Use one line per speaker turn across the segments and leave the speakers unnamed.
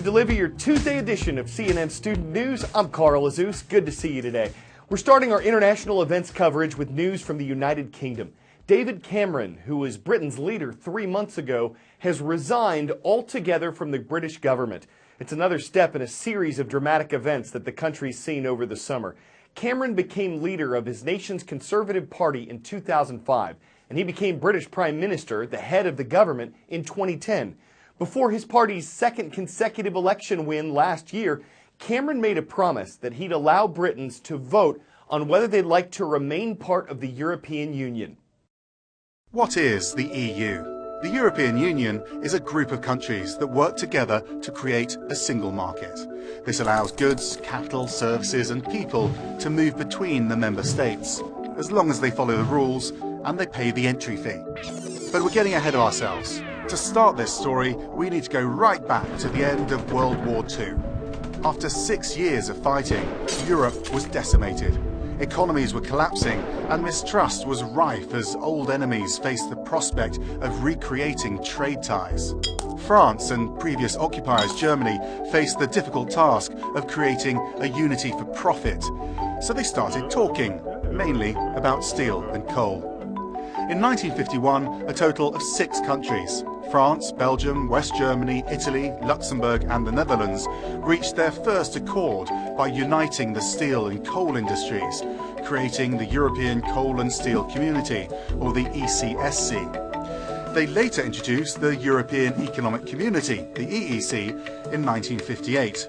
deliver your Tuesday edition of CNN Student News. I'm Carl Azus. Good to see you today. We're starting our international events coverage with news from the United Kingdom. David Cameron, who was Britain's leader 3 months ago, has resigned altogether from the British government. It's another step in a series of dramatic events that the country's seen over the summer. Cameron became leader of his nation's Conservative Party in 2005, and he became British Prime Minister, the head of the government, in 2010. Before his party's second consecutive election win last year, Cameron made a promise that he'd allow Britons to vote on whether they'd like to remain part of the European Union.
What is the EU? The European Union is a group of countries that work together to create a single market. This allows goods, capital, services and people to move between the member states, as long as they follow the rules and they pay the entry fee. But we're getting ahead of ourselves. To start this story, we need to go right back to the end of World War II. After 6 years of fighting, Europe was decimated. Economies were collapsing and mistrust was rife as old enemies faced the prospect of recreating trade ties. France and previous occupiers Germany faced the difficult task of creating a unity for profit. So they started talking, mainly about steel and coal. In 1951, a total of 6 countries, France, Belgium, West Germany, Italy, Luxembourg and the Netherlands, reached their first accord by uniting the steel and coal industries, creating the European Coal and Steel Community, or the ECSC. They later introduced the European Economic Community, the EEC, in 1958.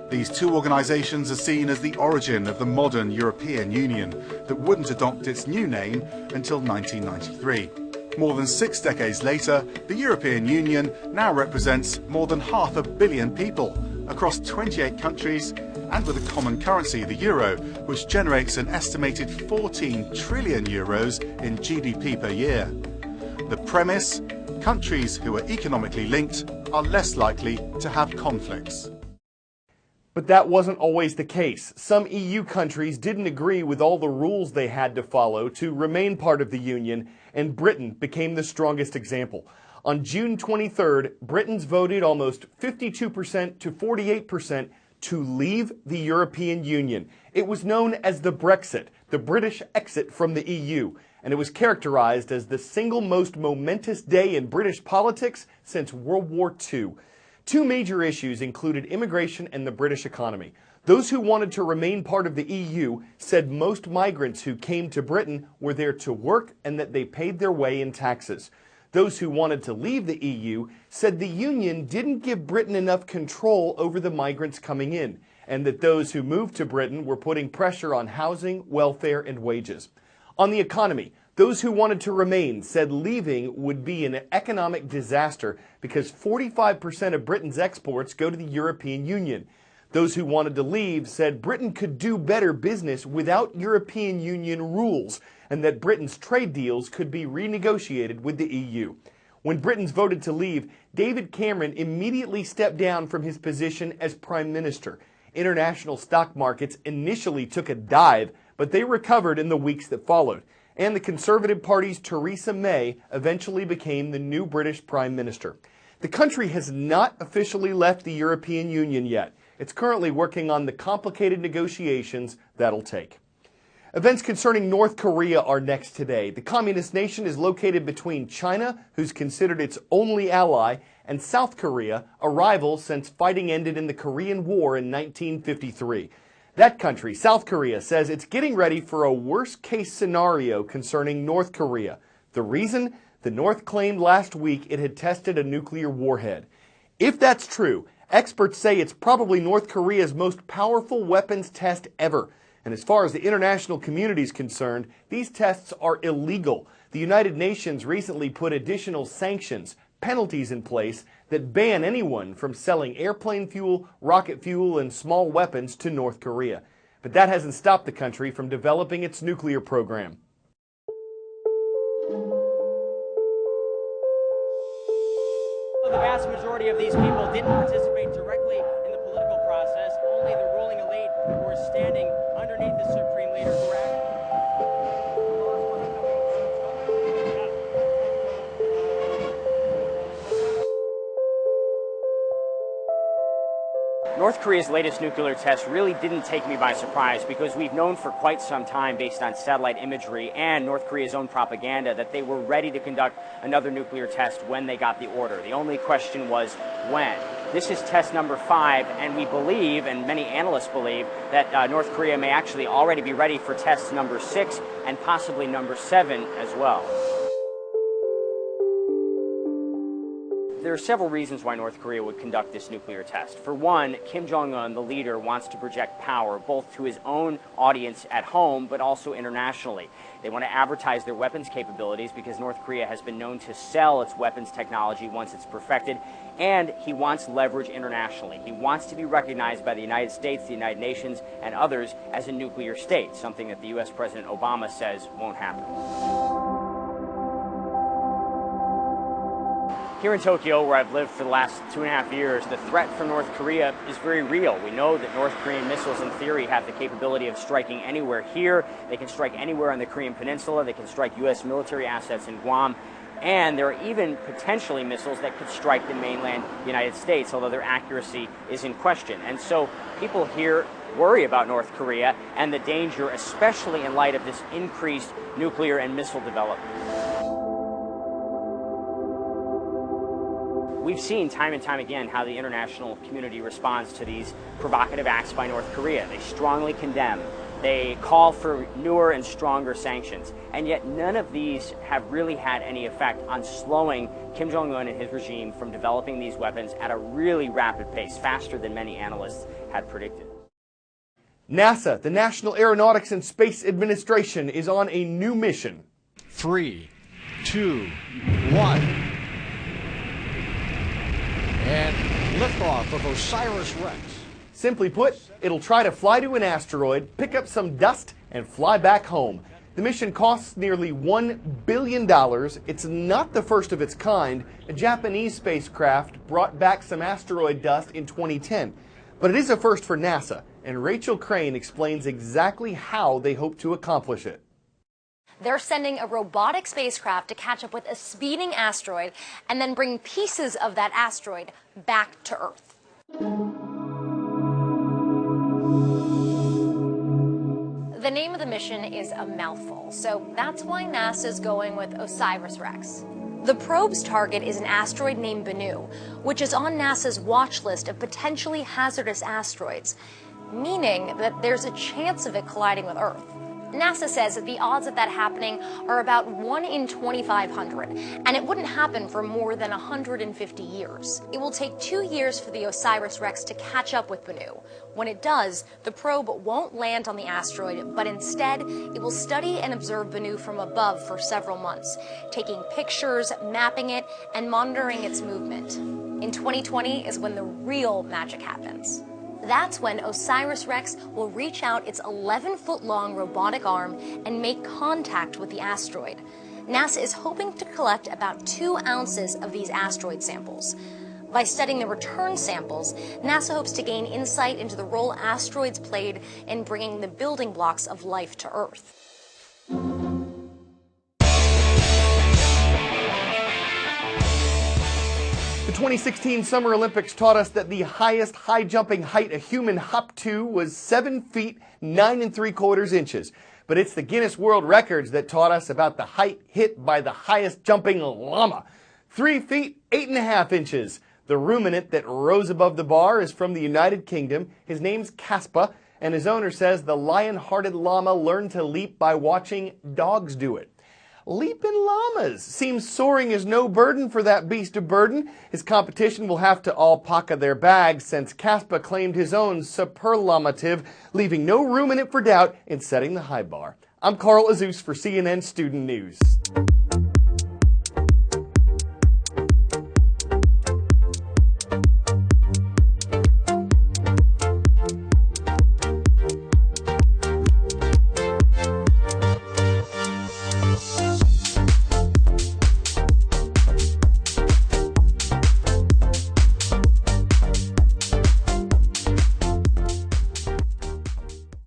These two organisations are seen as the origin of the modern European Union that wouldn't adopt its new name until 1993. More than 6 decades later, the European Union now represents more than 500 million people across 28 countries and with a common currency, the euro, which generates an estimated 14 trillion euros in GDP per year. The premise: countries who are economically linked are less likely to have conflicts.
But that wasn't always the case. Some EU countries didn't agree with all the rules they had to follow to remain part of the Union, and Britain became the strongest example. On June 23rd, Britons voted almost 52% to 48% to leave the European Union. It was known as the Brexit, the British exit from the EU, and it was characterized as the single most momentous day in British politics since World War II. Two major issues included immigration and the British economy. Those who wanted to remain part of the EU said most migrants who came to Britain were there to work and that they paid their way in taxes. Those who wanted to leave the EU said the Union didn't give Britain enough control over the migrants coming in, and that those who moved to Britain were putting pressure on housing, welfare, and wages. On the economy, those who wanted to remain said leaving would be an economic disaster because 45% of Britain's exports go to the European Union. Those who wanted to leave said Britain could do better business without European Union rules and that Britain's trade deals could be renegotiated with the EU. When Britons voted to leave, David Cameron immediately stepped down from his position as Prime Minister. International stock markets initially took a dive, but they recovered in the weeks that followed. And the Conservative Party's Theresa May eventually became the new British Prime Minister. The country has not officially left the European Union yet. It's currently working on the complicated negotiations that'll take. Events concerning North Korea are next today. The communist nation is located between China, who's considered its only ally, and South Korea, a rival since fighting ended in the Korean War in 1953. That country, South Korea, says it's getting ready for a worst-case scenario concerning North Korea. The reason? The North claimed last week it had tested a nuclear warhead. If that's true, experts say it's probably North Korea's most powerful weapons test ever. And as far as the international community is concerned, these tests are illegal. The United Nations recently put additional sanctions, penalties in place that ban anyone from selling airplane fuel, rocket fuel, and small weapons to North Korea. But that hasn't stopped the country from developing its nuclear program.
The vast majority of these people didn't participate directly in the political process. Only the ruling elite who were standing underneath the supreme leader who were acting. North Korea's latest nuclear test really didn't take me by surprise because we've known for quite some time, based on satellite imagery and North Korea's own propaganda, that they were ready to conduct another nuclear test when they got the order. The only question was when. This is test number 5, and we believe, and many analysts believe, that North Korea may actually already be ready for test number 6 and possibly number 7 as well. There are several reasons why North Korea would conduct this nuclear test. For one, Kim Jong-un, the leader, wants to project power both to his own audience at home but also internationally. They want to advertise their weapons capabilities because North Korea has been known to sell its weapons technology once it's perfected, and he wants leverage internationally. He wants to be recognized by the United States, the United Nations, and others as a nuclear state, something that the U.S. President Obama says won't happen. Here in Tokyo, where I've lived for the last 2.5 years, the threat from North Korea is very real. We know that North Korean missiles, in theory, have the capability of striking anywhere here. They can strike anywhere on the Korean Peninsula. They can strike U.S. military assets in Guam. And there are even potentially missiles that could strike the mainland United States, although their accuracy is in question. And so people here worry about North Korea and the danger, especially in light of this increased nuclear and missile development. We've seen time and time again how the international community responds to these provocative acts by North Korea. They strongly condemn. They call for newer and stronger sanctions. And yet none of these have really had any effect on slowing Kim Jong-un and his regime from developing these weapons at a really rapid pace, faster than many analysts had predicted.
NASA, the National Aeronautics and Space Administration, is on a new mission.
3, 2, 1. And liftoff of OSIRIS-REx.
Simply put, it'll try to fly to an asteroid, pick up some dust, and fly back home. The mission costs nearly $1 billion. It's not the first of its kind. A Japanese spacecraft brought back some asteroid dust in 2010. But it is a first for NASA, and Rachel Crane explains exactly how they hope to accomplish it.
They're sending a robotic spacecraft to catch up with a speeding asteroid and then bring pieces of that asteroid back to Earth. The name of the mission is a mouthful, so that's why NASA's going with OSIRIS-REx. The probe's target is an asteroid named Bennu, which is on NASA's watch list of potentially hazardous asteroids, meaning that there's a chance of it colliding with Earth. NASA says that the odds of that happening are about 1 in 2,500, and it wouldn't happen for more than 150 years. It will take 2 years for the OSIRIS-REx to catch up with Bennu. When it does, the probe won't land on the asteroid, but instead, it will study and observe Bennu from above for several months, taking pictures, mapping it, and monitoring its movement. In 2020 is when the real magic happens. That's when OSIRIS-REx will reach out its 11-foot-long robotic arm and make contact with the asteroid. NASA is hoping to collect about 2 ounces of these asteroid samples. By studying the return samples, NASA hopes to gain insight into the role asteroids played in bringing the building blocks of life to Earth.
The 2016 Summer Olympics taught us that the highest high jumping height a human hopped to was 7 feet 9 3/4 inches. But it's the Guinness World Records that taught us about the height hit by the highest jumping llama. 3 feet 8 1/2 inches. The ruminant that rose above the bar is from the United Kingdom. His name's Caspa, and his owner says the lion-hearted llama learned to leap by watching dogs do it. Leaping llamas. Seems soaring is no burden for that beast of burden. His competition will have to alpaca their bags since Caspa claimed his own superlative, leaving no room in it for doubt in setting the high bar. I'm Carl Azuz for CNN Student News.